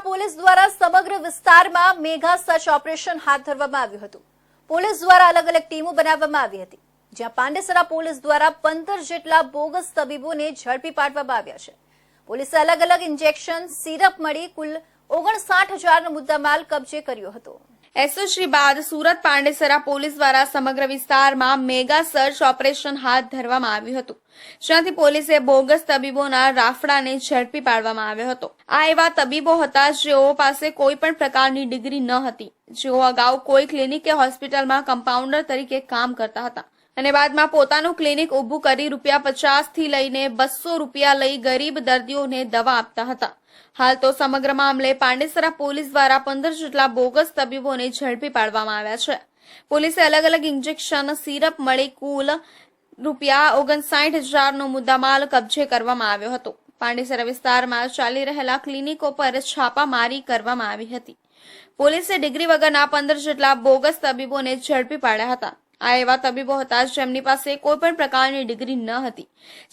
Police દ્વારા સમગ્ર વિસ્તારમાં મેગા સર્ચ ઓપરેશન હાથ ધરવામાં આવ્યું હતું। પોલીસ દ્વારા અલગ અલગ ટીમો બનાવવામાં આવી હતી, જ્યાં પાંડેસરા પોલીસ દ્વારા 15 જેટલા બોગસ તબીબોને ઝડપી પાડવામાં આવ્યા છે। પોલીસે અલગ અલગ ઇન્જેક્શન સિરપ મળી કુલ 59,000નો મુદ્દામાલ કબજે કર્યો હતો। એસઓજી બાદ સુરત પાંડેસરા પોલીસ દ્વારા સમગ્ર વિસ્તારમાં મેગા સર્ચ ઓપરેશન હાથ ધરવામાં આવ્યું હતું, જ્યાંથી પોલીસે બોગસ તબીબોના રાફડાને ઝડપી પાડવામાં આવ્યો હતો। આ એવા તબીબો હતા જેઓ પાસે કોઈ પણ પ્રકારની ડિગ્રી ન હતી, જેઓ અગાઉ કોઈ ક્લિનિક કે હોસ્પિટલમાં કમ્પાઉન્ડર તરીકે કામ કરતા હતા અને બાદમાં પોતાનું ક્લિનિક ઊભું કરી ₹50 થી લઈને ₹200 લઈ ગરીબ દર્દીઓને દવા આપતા હતા। હાલ તો સમગ્ર મામલે પાંડેસરા પોલીસ દ્વારા 15 જેટલા બોગસ તબીબોને ઝડપી પાડવામાં આવ્યા છે। પોલીસે અલગ અલગ ઇન્જેક્શન સિરપ મળી કુલ ₹59,000નો મુદ્દામાલ કબજે કરવામાં આવ્યો હતો। પાંડેસરા વિસ્તારમાં ચાલી રહેલા ક્લિનિકો પર છાપામારી કરવામાં આવી હતી। પોલીસે ડિગ્રી વગરના 15 જેટલા બોગસ તબીબોને ઝડપી પાડ્યા હતા। આ એવા તબીબો હતા જેમની પાસે કોઈ પણ પ્રકારની ડિગ્રી ન હતી,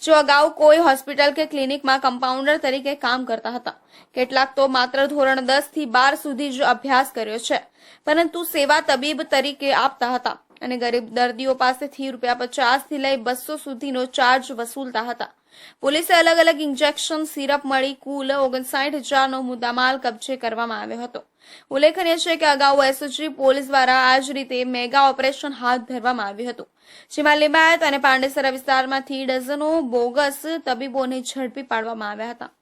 જેઓ અગાઉ કોઈ હોસ્પિટલ કે ક્લિનિકમાં કમ્પાઉન્ડર તરીકે કામ કરતા હતા। કેટલાક તો માત્ર ધોરણ 10 થી 12 સુધી જ અભ્યાસ કર્યો છે, પરંતુ સેવા તબીબ તરીકે આપતા હતા અને ગરીબ દર્દીઓ પાસેથી ₹50 થી લઈ 200 સુધીનો ચાર્જ વસૂલતા હતા। પોલીસે અલગ અલગ ઇન્જેક્શન સિરપ મળી કુલ 59,000નો મુદ્દામાલ કબજે કરવામાં આવ્યો હતો। ઉલ્લેખનીય છે કે અગાઉ એસઓજી પોલીસ દ્વારા આ જ રીતે મેગા ઓપરેશન હાથ ધરવામાં આવ્યું હતું, જેમાં લિંબાયત અને પાંડેસરા વિસ્તારમાંથી ડઝનો બોગસ તબીબોને ઝડપી પાડવામાં આવ્યા હતા।